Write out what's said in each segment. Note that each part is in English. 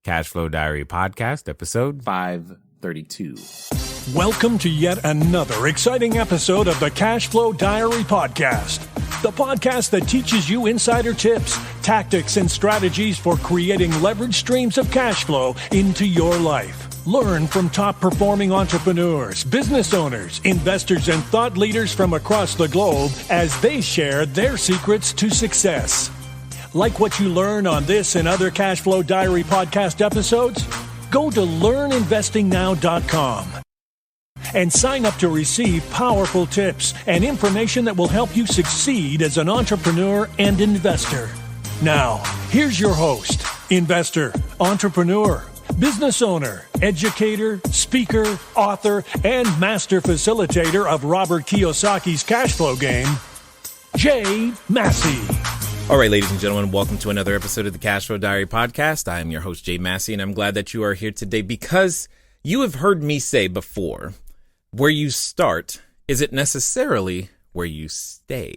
Cashflow Diary Podcast, episode 532. Welcome to yet another exciting episode of the CashFlow Diary Podcast, the podcast that teaches you insider tips, tactics, and strategies for creating leverage streams of cash flow into your life. Learn from top-performing entrepreneurs, business owners, investors, and thought leaders from across the globe as they share their secrets to success. Like what you learn on this and other CashFlow Diary podcast episodes? Go to learninvestingnow.com and sign up to receive powerful tips and information that will help you succeed as an entrepreneur and investor. Now, here's your host, investor, entrepreneur, business owner, educator, speaker, author, and master facilitator of Robert Kiyosaki's cash flow game, Jay Massey. All right, ladies and gentlemen, welcome to another episode of the Cashflow Diary Podcast. I am your host, Jay Massey, and I'm glad that you are here today because you have heard me say before, where you start isn't necessarily where you stay.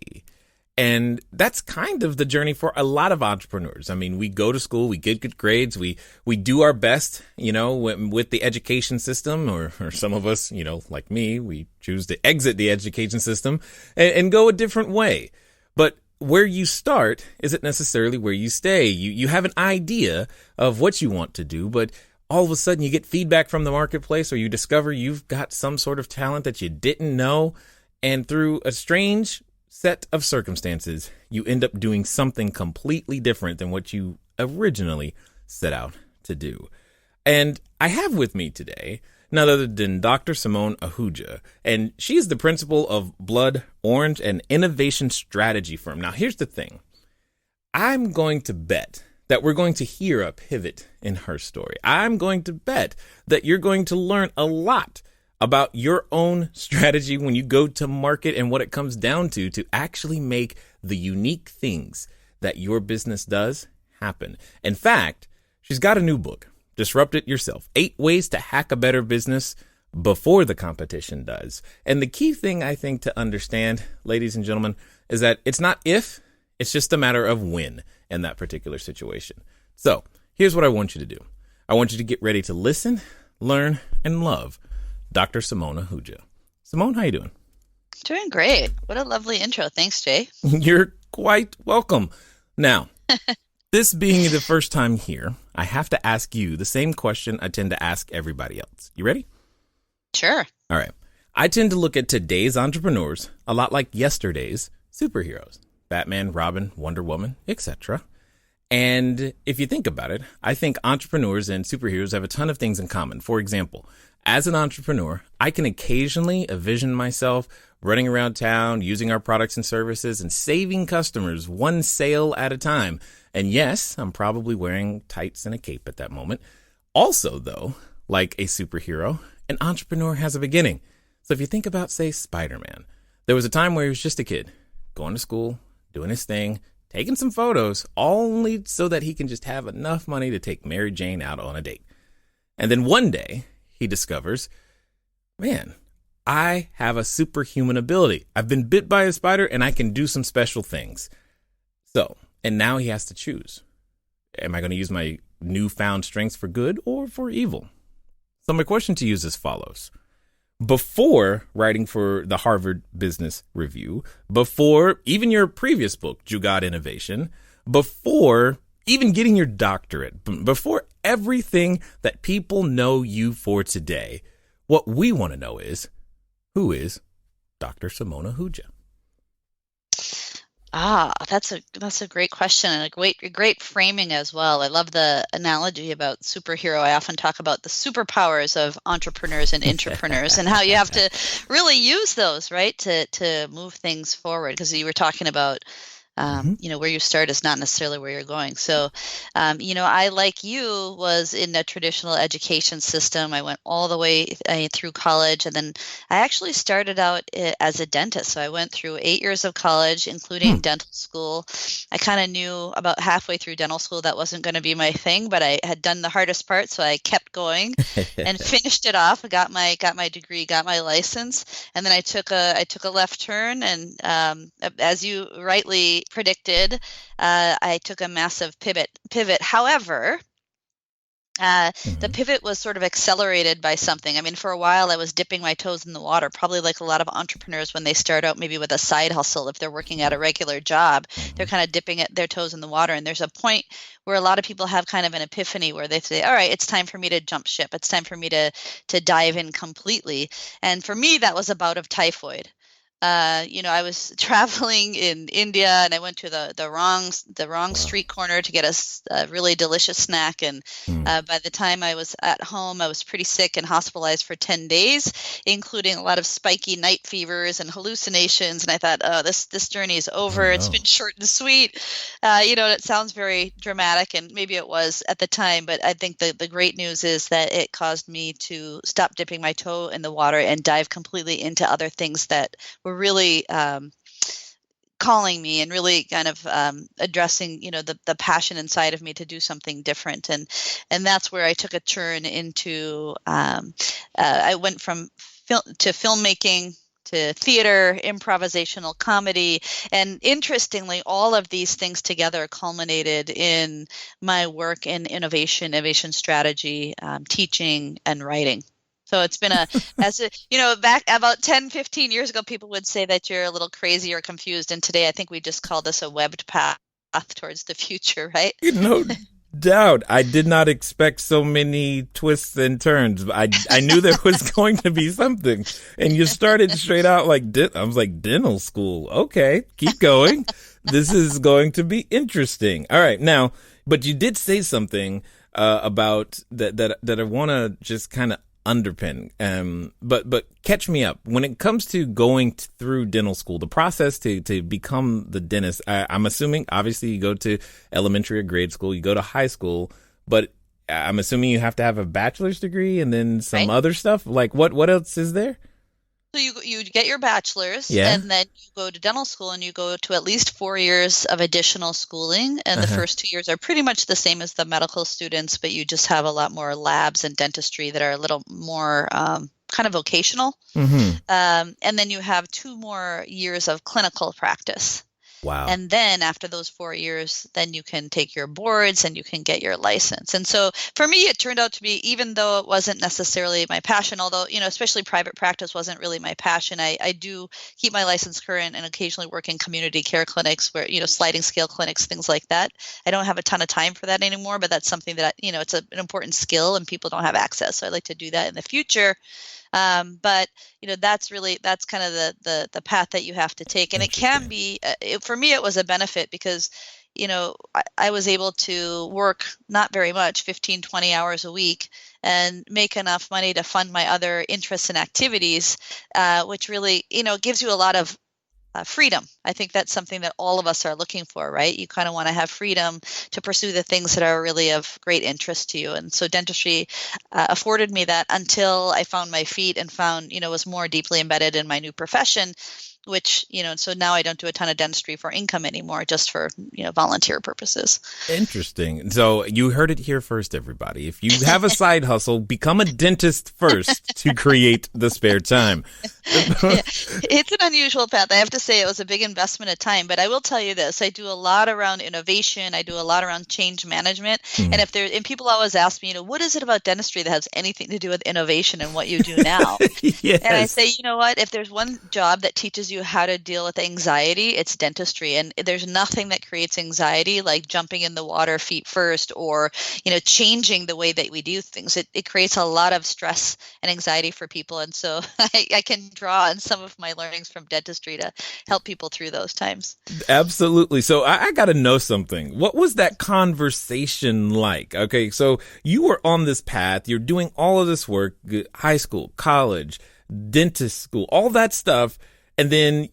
And that's kind of the journey for a lot of entrepreneurs. I mean, we go to school, we get good grades, we do our best, with the education system, or some of us, like me, we choose to exit the education system and go a different way. But where you start isn't necessarily where you stay. You have an idea of what you want to do, but all of a sudden you get feedback from the marketplace, or you discover you've got some sort of talent that you didn't know, and through a strange set of circumstances, you end up doing something completely different than what you originally set out to do. And I have with me today none other than Dr. Simone Ahuja, and she's the principal of Blood Orange, an innovation strategy firm. Now, here's the thing. I'm going to bet that we're going to hear a pivot in her story. I'm going to bet that you're going to learn a lot about your own strategy when you go to market and what it comes down to actually make the unique things that your business does happen. In fact, she's got a new book, Disrupt It Yourself, 8 Ways to Hack a Better Business Before the Competition Does. And the key thing I think to understand, ladies and gentlemen, is that it's not if, it's just a matter of when in that particular situation. So here's what I want you to do. I want you to get ready to listen, learn, and love Dr. Simone Ahuja. Simone, how you doing? Doing great. What a lovely intro. Thanks, Jay. You're quite welcome. Now, this being the first time here, I have to ask you the same question I tend to ask everybody else. You ready? Sure. All right. I tend to look at today's entrepreneurs a lot like yesterday's superheroes. Batman, Robin, Wonder Woman, etc. And if you think about it, I think entrepreneurs and superheroes have a ton of things in common. For example, as an entrepreneur, I can occasionally envision myself running around town, using our products and services, and saving customers one sale at a time. And yes, I'm probably wearing tights and a cape at that moment. Also, though, like a superhero, an entrepreneur has a beginning. So if you think about, say, Spider-Man, there was a time where he was just a kid, going to school, doing his thing, taking some photos, only so that he can just have enough money to take Mary Jane out on a date. And then one day, he discovers, man, I have a superhuman ability. I've been bit by a spider and I can do some special things. So, and now he has to choose. Am I going to use my newfound strengths for good or for evil? So my question to you is as follows. Before writing for the Harvard Business Review, before even your previous book, Jugaad Innovation, before even getting your doctorate, before everything that people know you for today, what we want to know is, who is Dr. Simone Ahuja? That's a great question, and a great framing as well. I love the analogy about superhero. I often talk about the superpowers of entrepreneurs and intrapreneurs and how you have to really use those, right, to move things forward. Because you were talking about where you start is not necessarily where you're going. So, I, like you, was in a traditional education system. I went all the way through college, and then I actually started out as a dentist. So I went through 8 years of college, including dental school. I kind of knew about halfway through dental school that wasn't going to be my thing, but I had done the hardest part, so I kept going and finished it off. I got my degree, got my license, and then I took a left turn, and as you rightly predicted, I took a massive pivot. However, The pivot was sort of accelerated by something. I mean, for a while I was dipping my toes in the water, probably like a lot of entrepreneurs when they start out maybe with a side hustle. If they're working at a regular job, they're kind of dipping their toes in the water. And there's a point where a lot of people have kind of an epiphany where they say, all right, it's time for me to jump ship. It's time for me to dive in completely. And for me, that was a bout of typhoid. I was traveling in India, and I went to the wrong street corner to get a really delicious snack. And by the time I was at home, I was pretty sick and hospitalized for 10 days, including a lot of spiky night fevers and hallucinations. And I thought, oh, this journey is over. Oh, no. It's been short and sweet. It sounds very dramatic, and maybe it was at the time, but I think the great news is that it caused me to stop dipping my toe in the water and dive completely into other things that were really calling me and really kind of addressing, the passion inside of me to do something different. And that's where I took a turn into, I went from to filmmaking, to theater, improvisational comedy. And interestingly, all of these things together culminated in my work in innovation strategy, teaching, and writing. So it's been back about 10, 15 years ago, people would say that you're a little crazy or confused. And today, I think we just call this a webbed path towards the future, right? No doubt. I did not expect so many twists and turns. I knew there was going to be something. And you started straight out like, I was like, dental school. Okay, keep going. This is going to be interesting. All right. Now, but you did say something about that I want to just kind of underpin. But catch me up. When it comes to going through dental school, the process to become the dentist, I'm assuming obviously you go to elementary or grade school, you go to high school, but I'm assuming you have to have a bachelor's degree and then some other stuff. Like what else is there? So you get your bachelor's, and then you go to dental school, and you go to at least 4 years of additional schooling. And the first 2 years are pretty much the same as the medical students, but you just have a lot more labs and dentistry that are a little more kind of vocational. And then you have 2 more years of clinical practice. Wow. And then after those 4 years, then you can take your boards and you can get your license. And so for me, it turned out to be, even though it wasn't necessarily my passion, although, especially private practice wasn't really my passion, I do keep my license current and occasionally work in community care clinics where, sliding scale clinics, things like that. I don't have a ton of time for that anymore, but that's something that, it's an important skill and people don't have access. So I'd like to do that in the future. But that's kind of the path that you have to take, and it can be for me it was a benefit because I was able to work not very much, 15, 20 hours a week, and make enough money to fund my other interests and activities, which really gives you a lot of freedom. I think that's something that all of us are looking for, right? You kind of want to have freedom to pursue the things that are really of great interest to you. And so dentistry afforded me that until I found my feet and found, was more deeply embedded in my new profession, which, so now I don't do a ton of dentistry for income anymore, just for, volunteer purposes. Interesting. So you heard it here first, everybody. If you have a side hustle, become a dentist first to create the spare time. It's an unusual path. I have to say it was a big investment of time, but I will tell you this. I do a lot around innovation. I do a lot around change management. And people always ask me, what is it about dentistry that has anything to do with innovation and what you do now? Yes. And I say, you know what, if there's one job that teaches you how to deal with anxiety, it's dentistry. And there's nothing that creates anxiety like jumping in the water feet first or, changing the way that we do things. It creates a lot of stress and anxiety for people. And so I can draw on some of my learnings from dentistry to help people through those times. Absolutely. So I got to know something. What was that conversation like? Okay, so you were on this path. You're doing all of this work, high school, college, dentist school, all that stuff. And then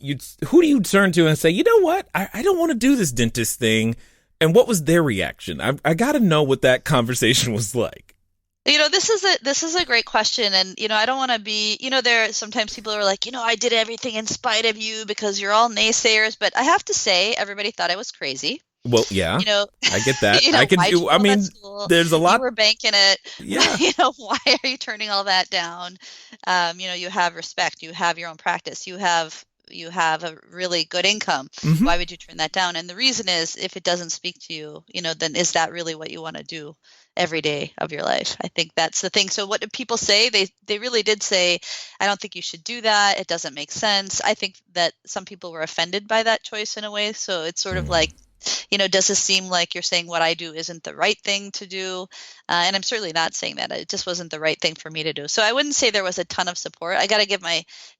who do you turn to and say, you know what? I don't want to do this dentist thing. And what was their reaction? I got to know what that conversation was like. This is a great question. And, I don't want to be, there sometimes people are like, I did everything in spite of you because you're all naysayers. But I have to say, everybody thought I was crazy. Well, yeah, I get that. There's a lot. You were banking it. Yeah. Why are you turning all that down? You have respect. You have your own practice. You have a really good income. Why would you turn that down? And the reason is, if it doesn't speak to you, then is that really what you want to do? every day of your life. I think that's the thing. So what do people say? They really did say, I don't think you should do that. It doesn't make sense. I think that some people were offended by that choice in a way. So it's sort of like, does this seem like you're saying what I do isn't the right thing to do? And I'm certainly not saying that. It just wasn't the right thing for me to do. So I wouldn't say there was a ton of support. I got to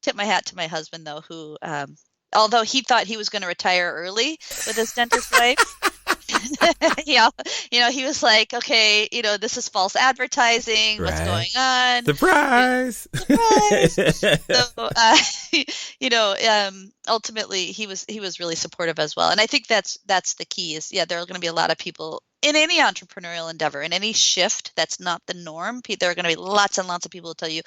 tip my hat to my husband, though, who, although he thought he was going to retire early with his dentist wife, he was like, okay, this is false advertising. What's going on? Surprise! So, ultimately, he was really supportive as well. And I think that's the key. Is there are going to be a lot of people in any entrepreneurial endeavor, in any shift that's not the norm. There are going to be lots and lots of people who tell you,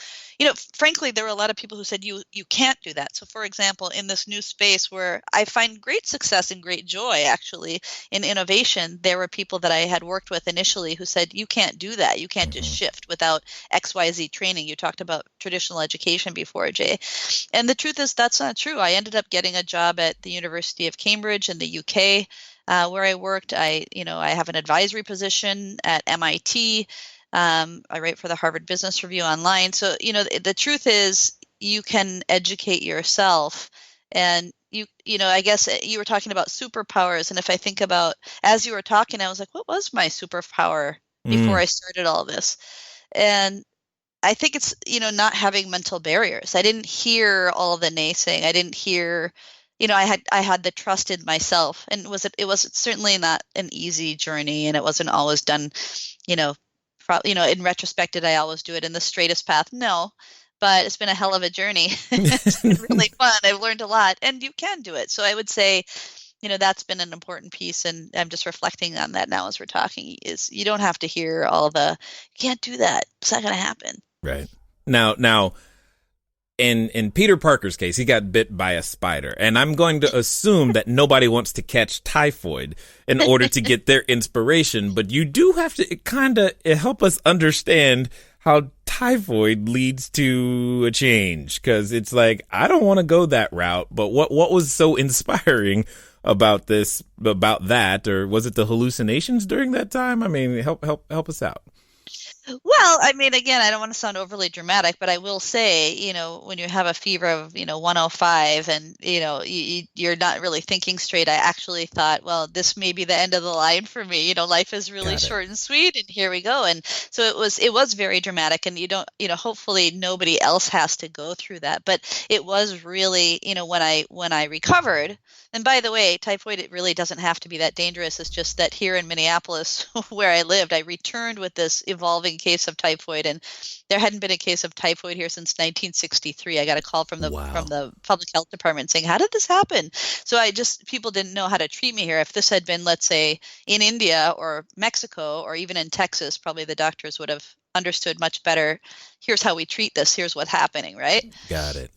frankly, there were a lot of people who said you can't do that. So, for example, in this new space where I find great success and great joy, actually, in innovation, there were people that I had worked with initially who said, you can't do that. You can't just shift without XYZ training. You talked about traditional education before, Jay. And the truth is that's not true. I ended up getting a job at the University of Cambridge in the UK. Where I worked, I have an advisory position at MIT. I write for the Harvard Business Review online. So, the truth is you can educate yourself. And I guess you were talking about superpowers. And if I think about, as you were talking, I was like, what was my superpower before I started all this? And I think it's, not having mental barriers. I didn't hear all the naysaying. I didn't hear, I had the trust in myself, and it was certainly not an easy journey, and it wasn't always done, in retrospect, did I always do it in the straightest path? No, but it's been a hell of a journey. It's been really fun. I've learned a lot, and you can do it. So I would say, that's been an important piece, and I'm just reflecting on that now as we're talking, is you don't have to hear all the, you can't do that. It's not going to happen. Right. Now, in Peter Parker's case, he got bit by a spider, and I'm going to assume that nobody wants to catch typhoid in order to get their inspiration, but you do have to kind of help us understand how typhoid leads to a change, because it's like, I don't want to go that route, but what was so inspiring about that, or was it the hallucinations during that time? I mean, help us out. Well, I mean, again, I don't want to sound overly dramatic, but I will say, when you have a fever of, 105 and, you're not really thinking straight, I actually thought, well, this may be the end of the line for me. Life is really short and sweet, and here we go. And so it was very dramatic, and hopefully nobody else has to go through that. But it was really, when I recovered, and by the way, typhoid, it really doesn't have to be that dangerous. It's just that here in Minneapolis, where I lived, I returned with this evolving case of typhoid, and there hadn't been a case of typhoid here since 1963. I got a call from the public health department saying, how did this happen? So people didn't know how to treat me here. If this had been, let's say, in India or Mexico or even in Texas, probably the doctors would have understood much better. Here's how we treat this. Here's what's happening, right? Got it.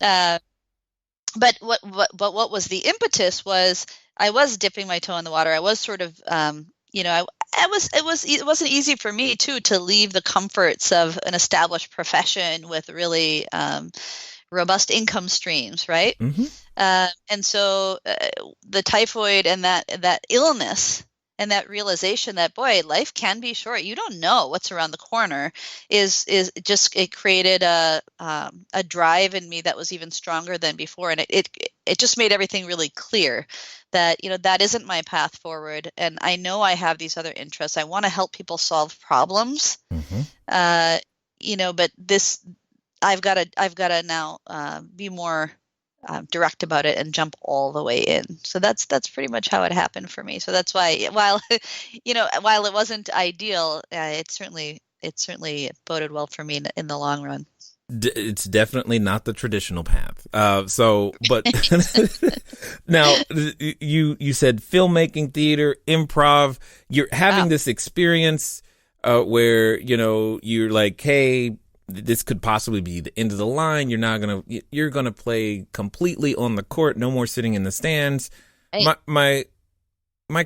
But what was the impetus was I was dipping my toe in the water. I was sort of, it wasn't easy for me too to leave the comforts of an established profession with really robust income streams, right? Mm-hmm. And so the typhoid and that illness and that realization that, boy, life can be short. You don't know what's around the corner. It created a drive in me that was even stronger than before, and it just made everything really clear that that isn't my path forward. And I know I have these other interests. I want to help people solve problems. Mm-hmm. But this, I've got to now be more direct about it and jump all the way in. So that's pretty much how it happened for me. So that's why, while it wasn't ideal, it certainly boded well for me in the long run. It's definitely not the traditional path. But now you said filmmaking, theater, improv. You're having this experience where you're like, hey, this could possibly be the end of the line. You're gonna play completely on the court. No more sitting in the stands. My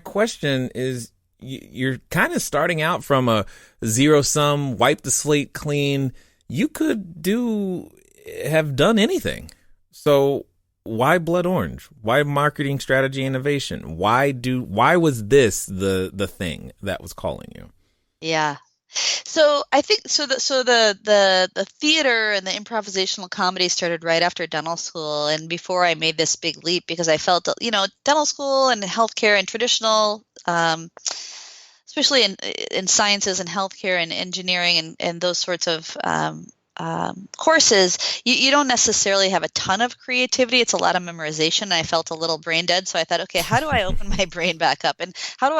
question is, you're kind of starting out from a zero sum, wipe the slate clean. You could have done anything. So why blood orange? Why marketing strategy innovation? Why was this the thing that was calling you? Yeah. So I think the theater and the improvisational comedy started right after dental school, and before I made this big leap, because I felt, dental school and healthcare and traditional, especially in sciences and healthcare and engineering and those sorts of courses, you don't necessarily have a ton of creativity. It's a lot of memorization. And I felt a little brain dead, so I thought, okay, how do I open my brain back up, and how do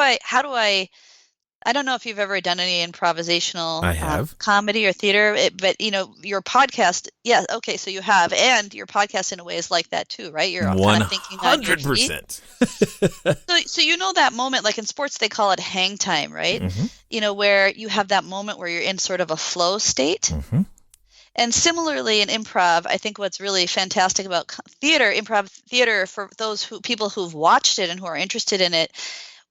I don't know if you've ever done any improvisational I have. comedy or theater, but your podcast, yeah, okay, so you have, and your podcast in a way is like that too, right? You're kind of thinking on your feet. 100%. So that moment, like in sports, they call it hang time, right? Where you have that moment where you're in sort of a flow state. And similarly in improv, I think what's really fantastic about improv theater, for people who've watched it and who are interested in it,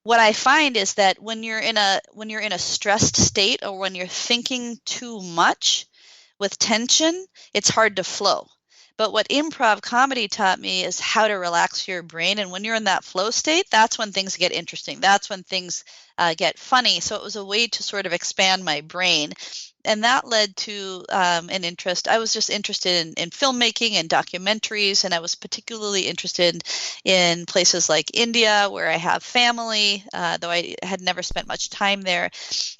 what I find is that when you're in a stressed state, or when you're thinking too much with tension, it's hard to flow. But what improv comedy taught me is how to relax your brain. And when you're in that flow state, that's when things get interesting. That's when things get funny. So it was a way to sort of expand my brain. And that led to an interest. I was just interested in filmmaking and documentaries, and I was particularly interested in places like India, where I have family, though I had never spent much time there.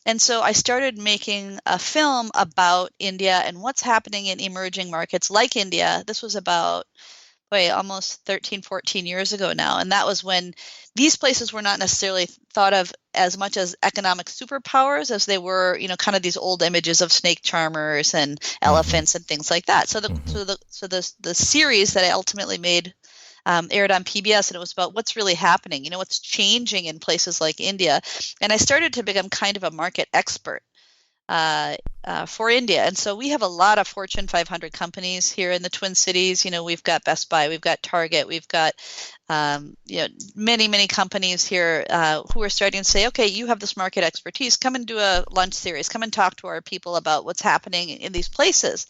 And so I started making a film about India and what's happening in emerging markets like India. This was about almost 13, 14 years ago now. And that was when these places were not necessarily thought of as much as economic superpowers as they were, kind of these old images of snake charmers and elephants and things like that. So the series that I ultimately made aired on PBS, and it was about what's really happening, what's changing in places like India. And I started to become kind of a market expert for India. And so we have a lot of Fortune 500 companies here in the Twin Cities. We've got Best Buy, we've got Target, we've got many, many companies here who are starting to say, okay, you have this market expertise. Come and do a lunch series. Come and talk to our people about what's happening in these places.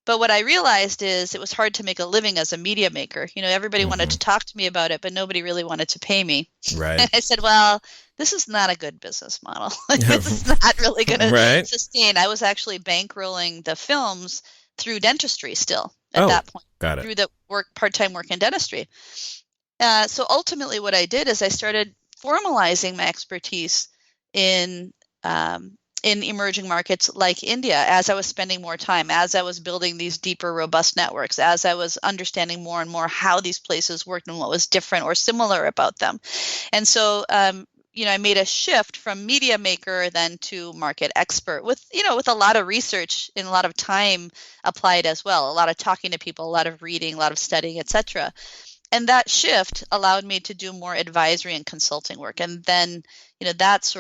But what I realized is it was hard to make a living as a media maker. Everybody wanted to talk to me about it, but nobody really wanted to pay me. Right. And I said, well, this is not a good business model. This is not really going to sustain. I was actually bankrolling the films through dentistry still at that point. Got it. Through the part-time work in dentistry. So ultimately what I did is I started formalizing my expertise in emerging markets like India as I was spending more time, as I was building these deeper, robust networks, as I was understanding more and more how these places worked and what was different or similar about them. And so, I made a shift from media maker then to market expert with a lot of research and a lot of time applied as well, a lot of talking to people, a lot of reading, a lot of studying, etc. And that shift allowed me to do more advisory and consulting work. And then, that's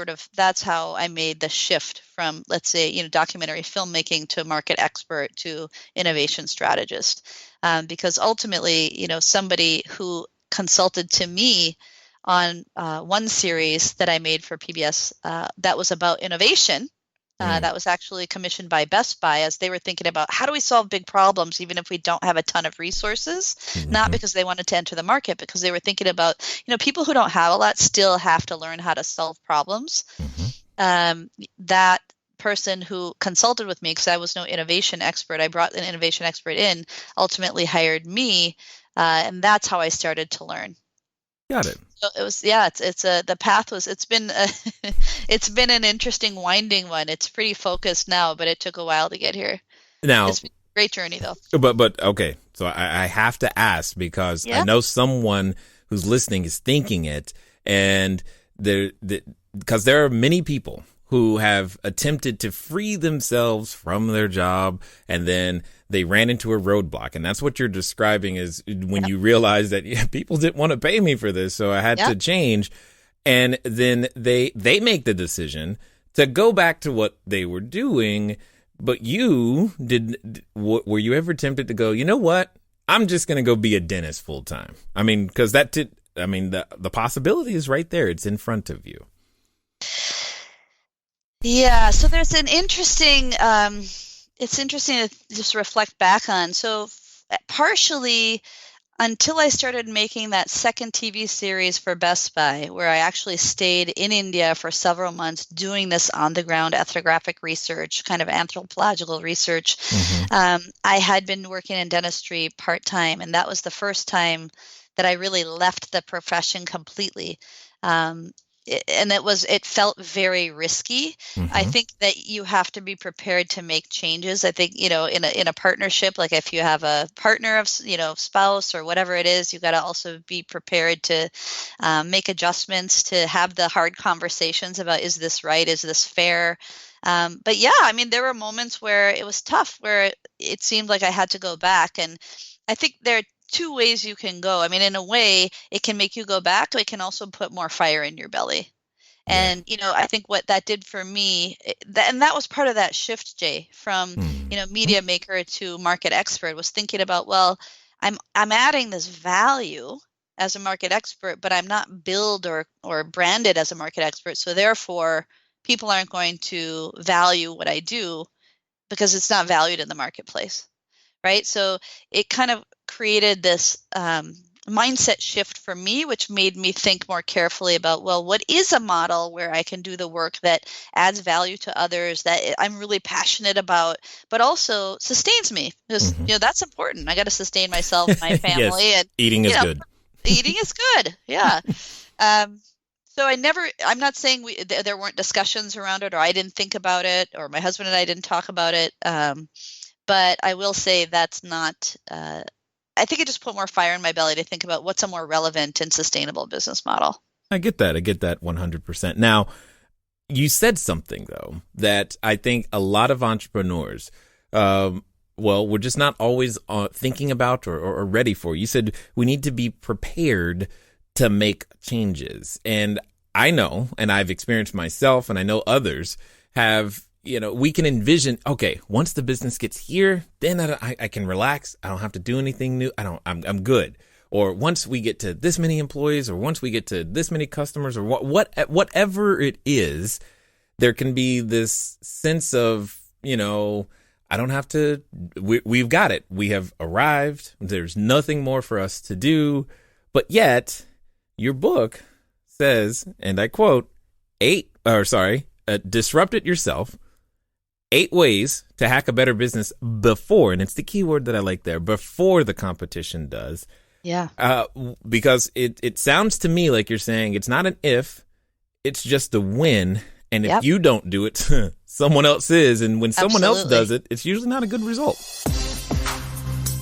how I made the shift from, let's say, documentary filmmaking to market expert to innovation strategist. Because ultimately, somebody who consulted to me on one series that I made for PBS that was about innovation. That was actually commissioned by Best Buy, as they were thinking about how do we solve big problems even if we don't have a ton of resources, not because they wanted to enter the market, because they were thinking about, people who don't have a lot still have to learn how to solve problems. That person who consulted with me, because I was no innovation expert, I brought an innovation expert in, ultimately hired me, and that's how I started to learn. Got it. So it was, the path was, it's been an interesting winding one. It's pretty focused now, but it took a while to get here. Now, it's been a great journey though. But okay. So I have to ask, because I know someone who's listening is thinking it, and because there are many people who have attempted to free themselves from their job, and then they ran into a roadblock. And that's what you're describing, is when you realize that people didn't want to pay me for this, so I had to change. And then they make the decision to go back to what they were doing. But were you ever tempted to go, you know what? I'm just going to go be a dentist full time? I mean, because the possibility is right there. It's in front of you. Yeah, so there's an interesting, it's interesting to just reflect back on. So partially, until I started making that second TV series for Best Buy, where I actually stayed in India for several months doing this on-the-ground ethnographic research, kind of anthropological research. I had been working in dentistry part-time, and that was the first time that I really left the profession completely. And it felt very risky. I think that you have to be prepared to make changes. I think, in a partnership, like if you have a partner of, spouse or whatever it is, you got to also be prepared to make adjustments, to have the hard conversations about, is this right? Is this fair? But yeah, I mean, there were moments where it was tough, where it seemed like I had to go back. And I think there are two ways you can go. I mean, in a way, it can make you go back, but it can also put more fire in your belly. And, I think what that did for me, and that was part of that shift, Jay, from, media maker to market expert, was thinking about, well, I'm adding this value as a market expert, but I'm not billed or branded as a market expert. So therefore, people aren't going to value what I do because it's not valued in the marketplace. Right. So it kind of created this mindset shift for me, which made me think more carefully about, well, what is a model where I can do the work that adds value to others, that I'm really passionate about, but also sustains me? Because, that's important. I got to sustain myself, my family. Yes. And eating is good. Eating is good. Yeah. So I'm not saying there weren't discussions around it, or I didn't think about it, or my husband and I didn't talk about it. But I will say that's not, I think it just put more fire in my belly to think about what's a more relevant and sustainable business model. I get that 100%. Now, you said something, though, that I think a lot of entrepreneurs, we're just not always thinking about or ready for. You said we need to be prepared to make changes. And I know, and I've experienced myself, and I know others have, we can envision, okay, once the business gets here, then I can relax. I don't have to do anything new. I'm good. Or once we get to this many employees, or once we get to this many customers, or whatever it is, there can be this sense of, I don't have to, we've got it. We have arrived. There's nothing more for us to do. But yet your book says, and I quote, disrupt it yourself. 8 ways to hack a better business before, and it's the key word that I like there, before the competition does. Yeah. Because it sounds to me like you're saying it's not an if, it's just a when. And if you don't do it, someone else is. And when someone else does it, it's usually not a good result.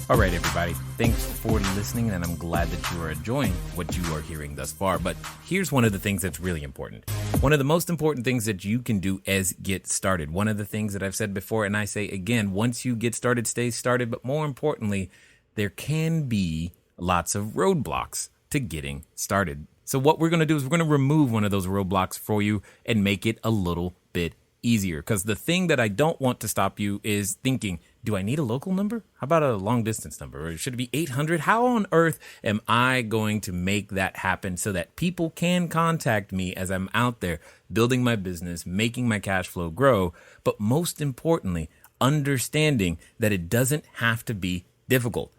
All right, everybody. Thanks for listening, and I'm glad that you are enjoying what you are hearing thus far. But here's one of the things that's really important. One of the most important things that you can do is get started. One of the things that I've said before, and I say again, once you get started, stay started. But more importantly, there can be lots of roadblocks to getting started. So what we're going to do is we're going to remove one of those roadblocks for you and make it a little bit easier. Because the thing that I don't want to stop you is thinking, do I need a local number? How about a long distance number? Or should it be 800? How on earth am I going to make that happen so that people can contact me as I'm out there building my business, making my cash flow grow? But most importantly, understanding that it doesn't have to be difficult.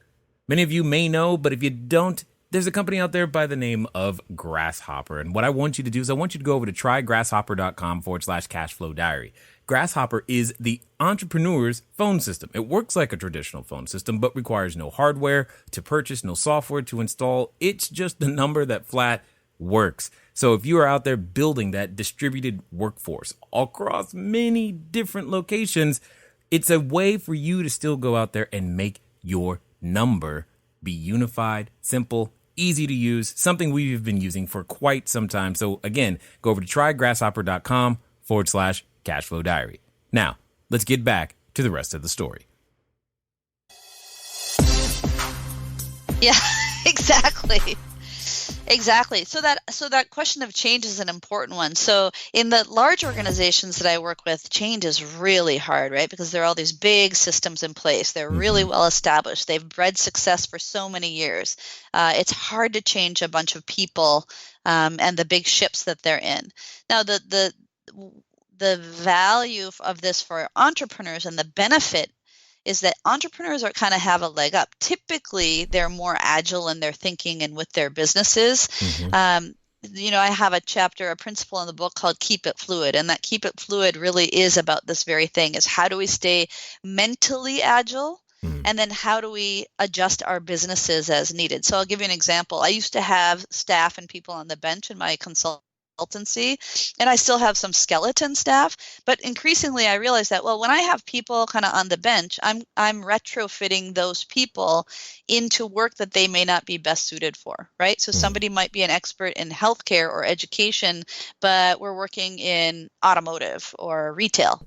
Many of you may know, but if you don't, there's a company out there by the name of Grasshopper. And what I want you to do is I want you to go over to trygrasshopper.com/CashFlowDiary. Grasshopper is the entrepreneur's phone system. It works like a traditional phone system, but requires no hardware to purchase, no software to install. It's just a number that flat works. So if you are out there building that distributed workforce across many different locations, it's a way for you to still go out there and make your number be unified, simple, easy to use, something we've been using for quite some time. So again, go over to trygrasshopper.com/CashFlowDiary. Now, let's get back to the rest of the story. Yeah, exactly. Exactly. So that question of change is an important one. So in the large organizations that I work with, change is really hard, right? Because there are all these big systems in place. They're really well established. They've bred success for so many years. It's hard to change a bunch of people and the big ships that they're in. Now, the value of this for entrepreneurs and the benefit is that entrepreneurs are kind of have a leg up. Typically, they're more agile in their thinking and with their businesses. I have a principle in the book called Keep It Fluid. And that Keep It Fluid really is about this very thing, is how do we stay mentally agile? And then how do we adjust our businesses as needed? So I'll give you an example. I used to have staff and people on the bench in my consultancy, and I still have some skeleton staff. But increasingly, I realized that, well, when I have people kind of on the bench, I'm retrofitting those people into work that they may not be best suited for, right? So somebody might be an expert in healthcare or education, but we're working in automotive or retail.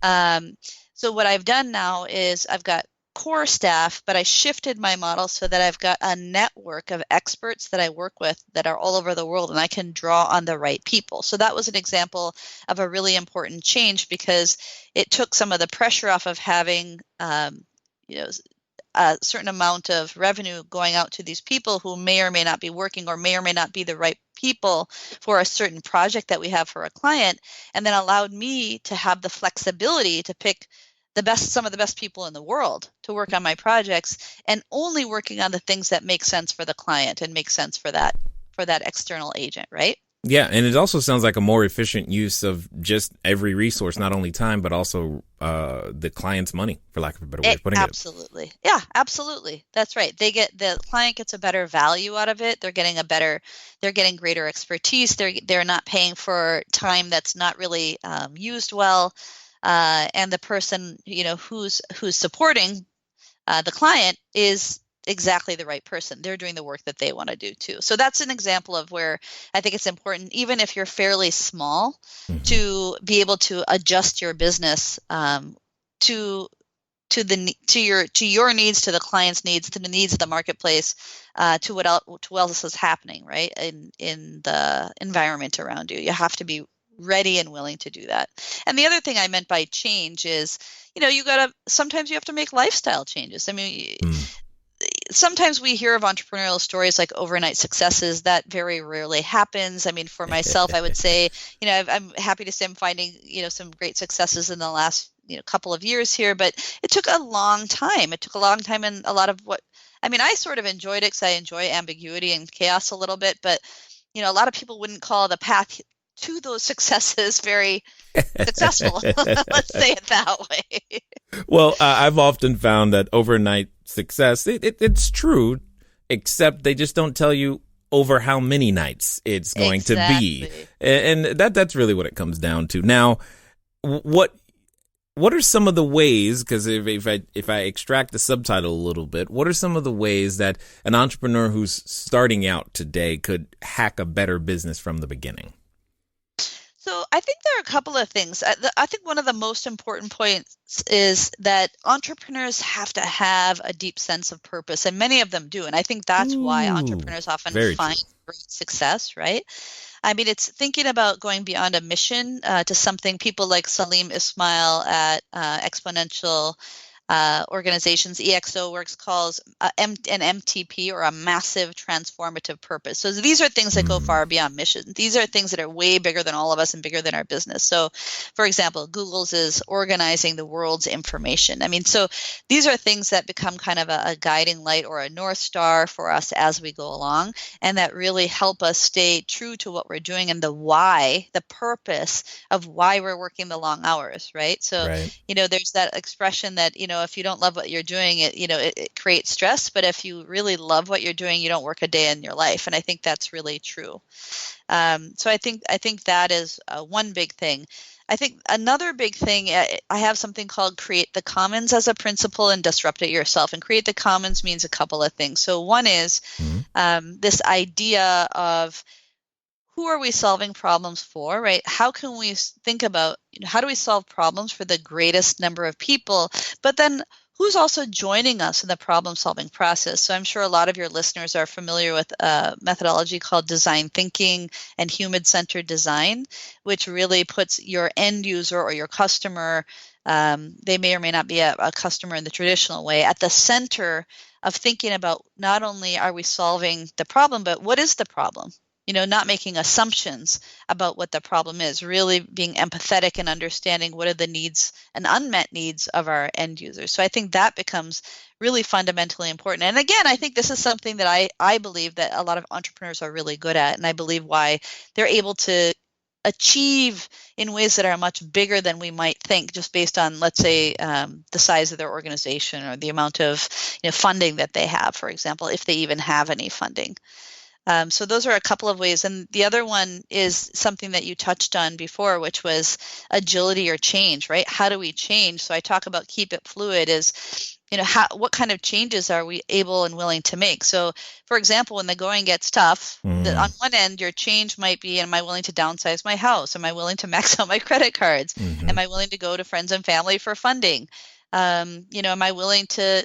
So what I've done now is I've got core staff, but I shifted my model so that I've got a network of experts that I work with that are all over the world, and I can draw on the right people. So that was an example of a really important change, because it took some of the pressure off of having a certain amount of revenue going out to these people who may or may not be working or may not be the right people for a certain project that we have for a client, and then allowed me to have the flexibility to pick some of the best people in the world to work on my projects, and only working on the things that make sense for the client and make sense for that external agent, right? Yeah, and it also sounds like a more efficient use of just every resource, not only time, but also the client's money, for lack of a better way of putting it. Absolutely. Yeah, absolutely. That's right. The client gets a better value out of it. They're getting greater expertise. They're not paying for time that's not really used well. And the person, who's supporting the client is exactly the right person. They're doing the work that they want to do too. So that's an example of where I think it's important, even if you're fairly small, to be able to adjust your business to your needs, to the client's needs, to the needs of the marketplace, to what else is happening, right, in the environment around you. You have to be ready and willing to do that. And the other thing I meant by change is, sometimes you have to make lifestyle changes. I mean, sometimes we hear of entrepreneurial stories like overnight successes. That very rarely happens. I mean, for myself, I would say, I'm happy to say I'm finding, some great successes in the last, couple of years here, but it took a long time. And a lot of I sort of enjoyed it because I enjoy ambiguity and chaos a little bit, but, a lot of people wouldn't call the path to those successes very successful. Let's say it that way. Well, I've often found that overnight success, it's true, except they just don't tell you over how many nights it's going to be. And that's really what it comes down to. Now, what are some of the ways, because if I extract the subtitle a little bit, what are some of the ways that an entrepreneur who's starting out today could hack a better business from the beginning? So I think there are a couple of things. I think one of the most important points is that entrepreneurs have to have a deep sense of purpose, and many of them do. And I think that's why entrepreneurs often find great success, right? I mean, it's thinking about going beyond a mission to something people like Salim Ismail at Exponential organizations, EXO Works, calls an MTP, or a massive transformative purpose. So these are things that go far beyond mission. These are things that are way bigger than all of us and bigger than our business. So, for example, Google's is organizing the world's information. I mean, so these are things that become kind of a guiding light or a North Star for us as we go along, and that really help us stay true to what we're doing and the why, the purpose of why we're working the long hours, right? So, there's that expression that, if you don't love what you're doing, it creates stress. But if you really love what you're doing, you don't work a day in your life. And I think that's really true. So I think that is one big thing. I think another big thing, I have something called create the commons as a principle and disrupt it yourself. And create the commons means a couple of things. So one is this idea of, who are we solving problems for, right? How can we think about, how do we solve problems for the greatest number of people? But then who's also joining us in the problem-solving process? So I'm sure a lot of your listeners are familiar with a methodology called design thinking and human-centered design, which really puts your end user or your customer, they may or may not be a customer in the traditional way, at the center of thinking about not only are we solving the problem, but what is the problem? not making assumptions about what the problem is, really being empathetic and understanding what are the needs and unmet needs of our end users. So I think that becomes really fundamentally important. And again, I think this is something that I believe that a lot of entrepreneurs are really good at, and I believe why they're able to achieve in ways that are much bigger than we might think, just based on, let's say, the size of their organization or the amount of funding that they have, for example, if they even have any funding. So those are a couple of ways. And the other one is something that you touched on before, which was agility or change, right? How do we change? So I talk about keep it fluid is, what kind of changes are we able and willing to make? So, for example, when the going gets tough, on one end, your change might be, am I willing to downsize my house? Am I willing to max out my credit cards? Mm-hmm. Am I willing to go to friends and family for funding? Am I willing to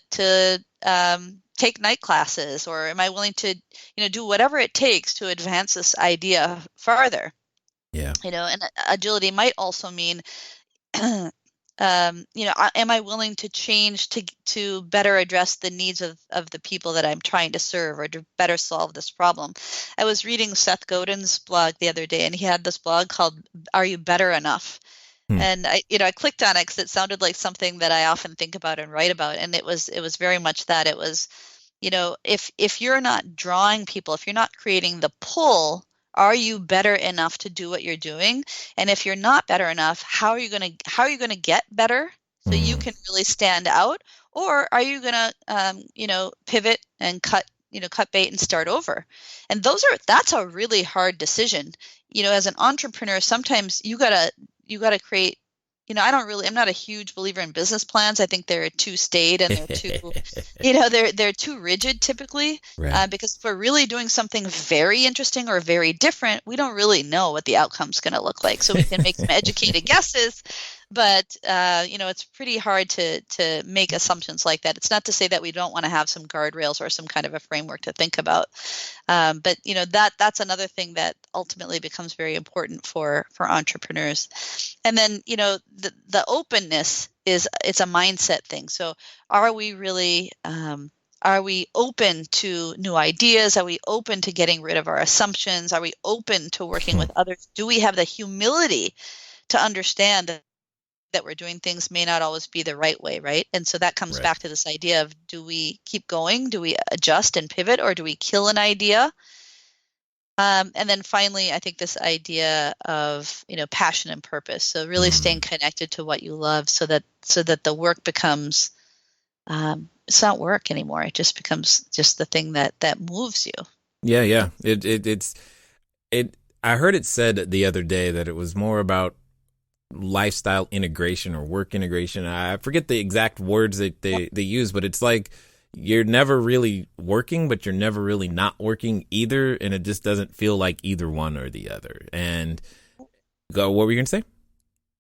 take night classes, or am I willing to, do whatever it takes to advance this idea farther? Yeah. And agility might also mean, am I willing to change to better address the needs of the people that I'm trying to serve, or to better solve this problem? I was reading Seth Godin's blog the other day, and he had this blog called "Are You Better Enough?" And I clicked on it because it sounded like something that I often think about and write about, and it was very much that. It was, if you're not drawing people, if you're not creating the pull, are you better enough to do what you're doing? And if you're not better enough, how are you going to get better so you can really stand out? Or are you going to pivot and cut bait and start over? And that's a really hard decision. As an entrepreneur, sometimes you got to create, I'm not a huge believer in business plans. I think they're too staid, and they're too, they're too rigid typically, Right. because if we're really doing something very interesting or very different, we don't really know what the outcome's going to look like. So we can make some educated guesses, but it's pretty hard to make assumptions like that. It's not to say that we don't want to have some guardrails or some kind of a framework to think about. But that's another thing that ultimately becomes very important for entrepreneurs. And then the openness it's a mindset thing. So are we really are we open to new ideas? Are we open to getting rid of our assumptions? Are we open to working with others? Do we have the humility to understand that we're doing things may not always be the right way, right? And so that comes back to this idea of, do we keep going? Do we adjust and pivot, or do we kill an idea? And then finally, I think this idea of, passion and purpose. So really staying connected to what you love, so that the work becomes, it's not work anymore. It just becomes just the thing that moves you. Yeah. It's I heard it said the other day that it was more about lifestyle integration or work integration. I forget the exact words that they use, but it's like you're never really working, but you're never really not working either, and it just doesn't feel like either one or the other. And what were you going to say?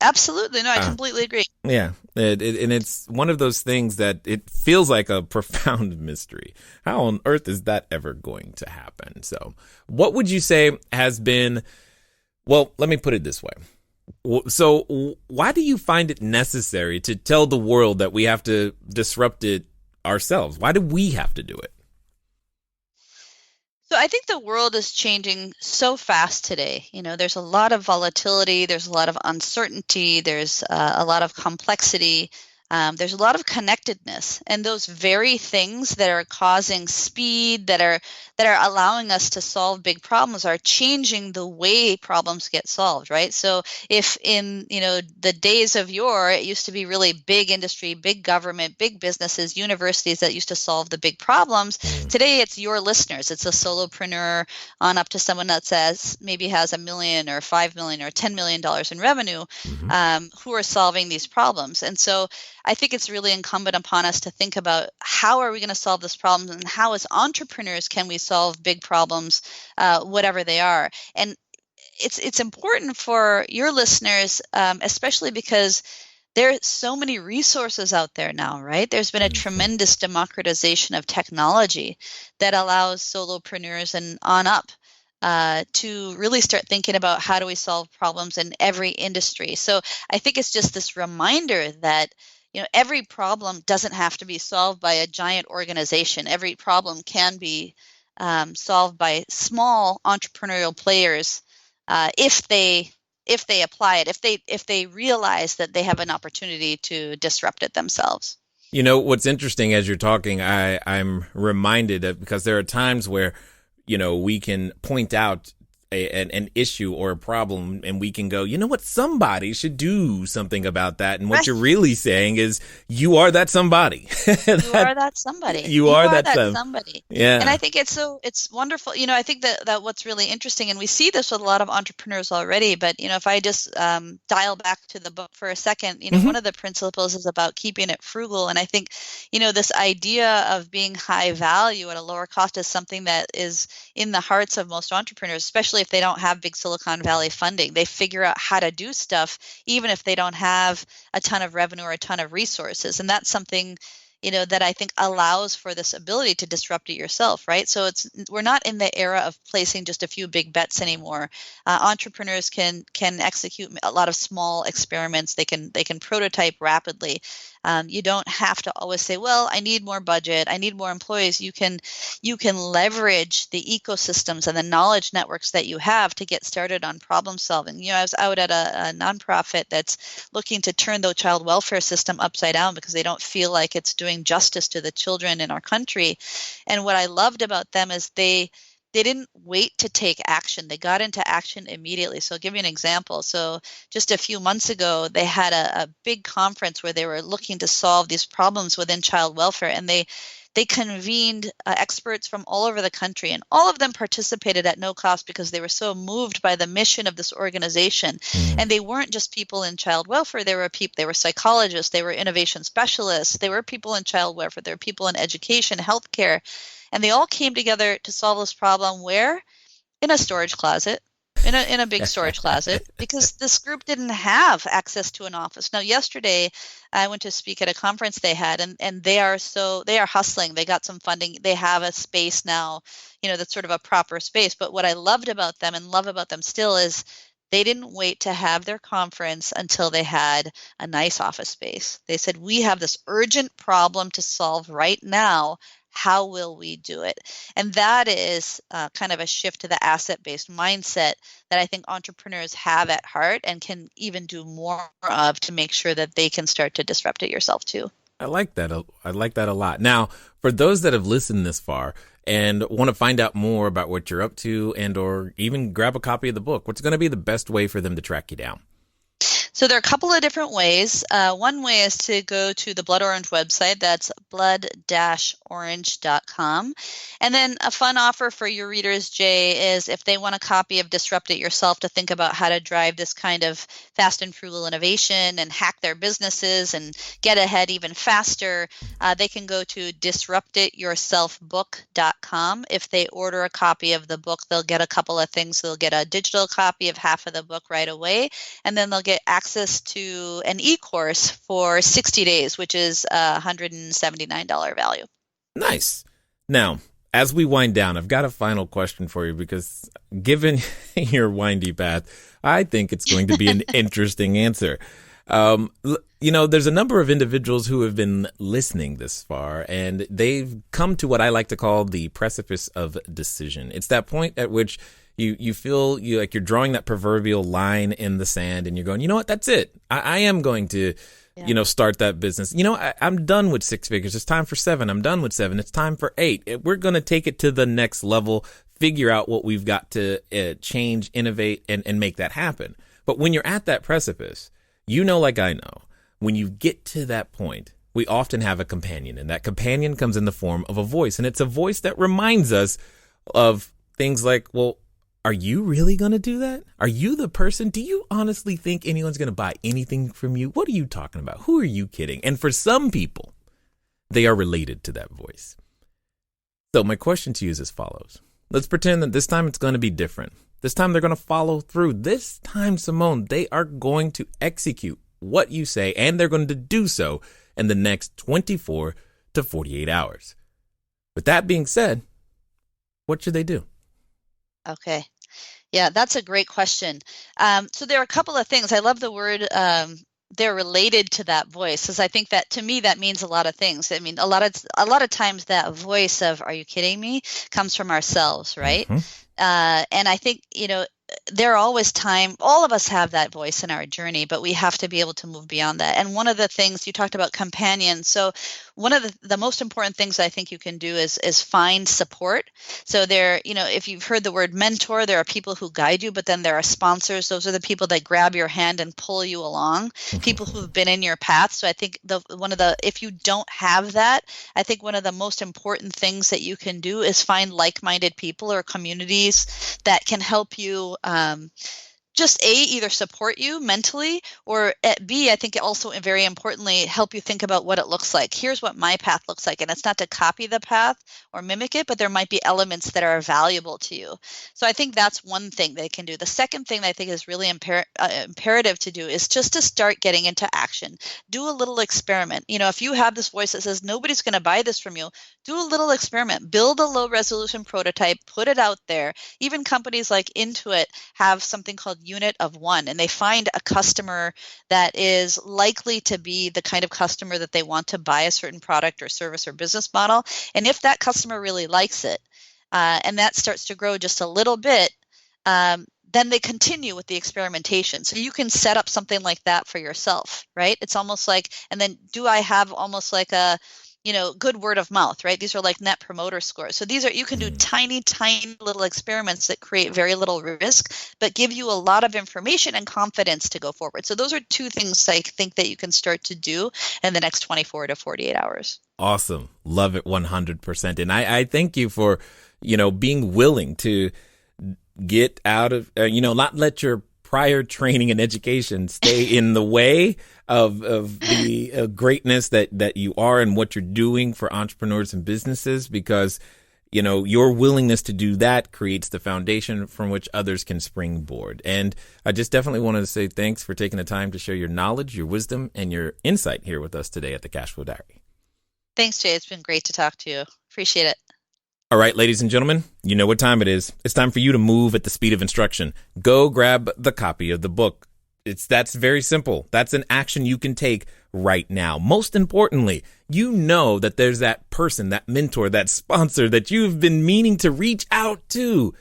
Absolutely. No, I completely agree. Yeah. And it's one of those things that it feels like a profound mystery. How on earth is that ever going to happen? So what would you say has been, well, let me put it this way. So why do you find it necessary to tell the world that we have to disrupt it ourselves? Why do we have to do it? So I think the world is changing so fast today. There's a lot of volatility. There's a lot of uncertainty. There's a lot of complexity. There's a lot of connectedness, and those very things that are causing speed, that are allowing us to solve big problems, are changing the way problems get solved, right? So if in the days of yore, it used to be really big industry, big government, big businesses, universities that used to solve the big problems. Today, it's your listeners. It's a solopreneur on up to someone that maybe has $1 million or $5 million or $10 million in revenue, who are solving these problems. And so I think it's really incumbent upon us to think about, how are we going to solve this problem, and how as entrepreneurs can we solve big problems, whatever they are. And it's important for your listeners, especially because there are so many resources out there now, right? There's been a tremendous democratization of technology that allows solopreneurs and on up to really start thinking about, how do we solve problems in every industry. So I think it's just this reminder that every problem doesn't have to be solved by a giant organization. Every problem can be solved by small entrepreneurial players if they apply it, if they realize that they have an opportunity to disrupt it themselves. You know, what's interesting as you're talking, I'm reminded of, because there are times where, we can point out an issue or a problem, and we can go, you know what, somebody should do something about that. And what you're really saying is, you are that somebody. You are that somebody. You are that somebody. Yeah. And I think it's wonderful. I think that what's really interesting, and we see this with a lot of entrepreneurs already, but, if I just dial back to the book for a second, one of the principles is about keeping it frugal. And I think, this idea of being high value at a lower cost is something that is in the hearts of most entrepreneurs, especially if they don't have big Silicon Valley funding. They figure out how to do stuff even if they don't have a ton of revenue or a ton of resources. And that's something, that I think allows for this ability to disrupt it yourself, right? So we're not in the era of placing just a few big bets anymore. Entrepreneurs can execute a lot of small experiments. They can prototype rapidly. You don't have to always say, well, I need more budget, I need more employees. You can leverage the ecosystems and the knowledge networks that you have to get started on problem solving. I was out at a nonprofit that's looking to turn the child welfare system upside down because they don't feel like it's doing justice to the children in our country. And what I loved about them is they didn't wait to take action. They got into action immediately. So I'll give you an example. So just a few months ago, they had a big conference where they were looking to solve these problems within child welfare. And they convened experts from all over the country, and all of them participated at no cost because they were so moved by the mission of this organization. And they weren't just people in child welfare. They were psychologists, they were innovation specialists, they were people in child welfare, there were people in education, healthcare. And they all came together to solve this problem where? In a storage closet. In a big storage closet, because this group didn't have access to an office. Now, yesterday, I went to speak at a conference they had, and they are hustling. They got some funding. They have a space now, that's sort of a proper space. But what I loved about them and love about them still is they didn't wait to have their conference until they had a nice office space. They said, we have this urgent problem to solve right now. How will we do it? And that is kind of a shift to the asset-based mindset that I think entrepreneurs have at heart and can even do more of to make sure that they can start to disrupt it yourself too. I like that. I like that a lot. Now, for those that have listened this far and want to find out more about what you're up to and or even grab a copy of the book, what's going to be the best way for them to track you down? So there are a couple of different ways. One way is to go to the Blood Orange website. That's blood-orange.com. And then a fun offer for your readers, Jay, is if they want a copy of Disrupt It Yourself to think about how to drive this kind of fast and frugal innovation and hack their businesses and get ahead even faster, they can go to disruptityourselfbook.com. If they order a copy of the book, they'll get a couple of things. They'll get a digital copy of half of the book right away, and then they'll get access to an e-course for 60 days, which is a $179 value. Nice. Now, as we wind down, I've got a final question for you because given your windy path, I think it's going to be an interesting answer. There's a number of individuals who have been listening this far, and they've come to what I like to call the precipice of decision. It's that point at which you feel you're drawing that proverbial line in the sand, and you're going, you know what, that's it. I am going to, start that business. I'm done with 6 figures. It's time for 7. I'm done with 7. It's time for 8. We're going to take it to the next level, figure out what we've got to change, innovate, and make that happen. But when you're at that precipice, like I know, when you get to that point, we often have a companion, and that companion comes in the form of a voice. And it's a voice that reminds us of things like, well, are you really going to do that? Are you the person? Do you honestly think anyone's going to buy anything from you? What are you talking about? Who are you kidding? And for some people, they are related to that voice. So my question to you is as follows. Let's pretend that this time it's going to be different. This time they're going to follow through. This time, Simone, they are going to execute what you say, and they're going to do so in the next 24 to 48 hours. With that being said, what should they do? Okay. Yeah, that's a great question. So there are a couple of things. I love the word they're related to that voice. Because I think that, to me, that means a lot of things. I mean, a lot of times that voice of "Are you kidding me?" comes from ourselves, right? And I think, there are always all of us have that voice in our journey, but we have to be able to move beyond that. And one of the things you talked about, companions. So one of the most important things I think you can do is find support. So if you've heard the word mentor, there are people who guide you, but then there are sponsors. Those are the people that grab your hand and pull you along, people who've been in your path. So I think if you don't have that, I think one of the most important things that you can do is find like-minded people or communities that can help you just either support you mentally, or B, I think also very importantly, help you think about what it looks like. Here's what my path looks like. And it's not to copy the path or mimic it, but there might be elements that are valuable to you. So I think that's one thing they can do. The second thing that I think is really imperative to do is just to start getting into action. Do a little experiment. If you have this voice that says nobody's going to buy this from you, do a little experiment. Build a low resolution prototype, put it out there. Even companies like Intuit have something called unit of one, and they find a customer that is likely to be the kind of customer that they want to buy a certain product or service or business model. And if that customer really likes it, and that starts to grow just a little bit, then they continue with the experimentation. So you can set up something like that for yourself, right? It's almost like, and then do I have almost like a good word of mouth, right? These are like net promoter scores. So you can do tiny little experiments that create very little risk, but give you a lot of information and confidence to go forward. So those are two things I think that you can start to do in the next 24 to 48 hours. Awesome. Love it 100%. And I thank you for, being willing to get out of, not let your prior training and education stay in the way of the greatness that you are and what you're doing for entrepreneurs and businesses, because, your willingness to do that creates the foundation from which others can springboard. And I just definitely wanted to say thanks for taking the time to share your knowledge, your wisdom, and your insight here with us today at the Cashflow Diary. Thanks, Jay. It's been great to talk to you. Appreciate it. All right, ladies and gentlemen, you know what time it is. It's time for you to move at the speed of instruction. Go grab the copy of the book. That's very simple. That's an action you can take right now. Most importantly, you know that there's that person, that mentor, that sponsor that you've been meaning to reach out to.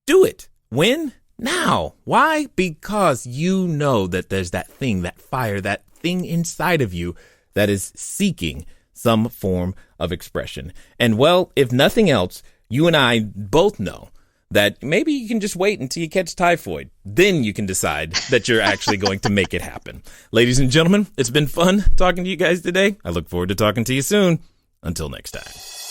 Do it. When? Now. Why? Because you know that there's that thing, that fire, that thing inside of you that is seeking some form of expression. And well, if nothing else, you and I both know that maybe you can just wait until you catch typhoid. Then you can decide that you're actually going to make it happen. Ladies and gentlemen, it's been fun talking to you guys today. I look forward to talking to you soon. Until next time.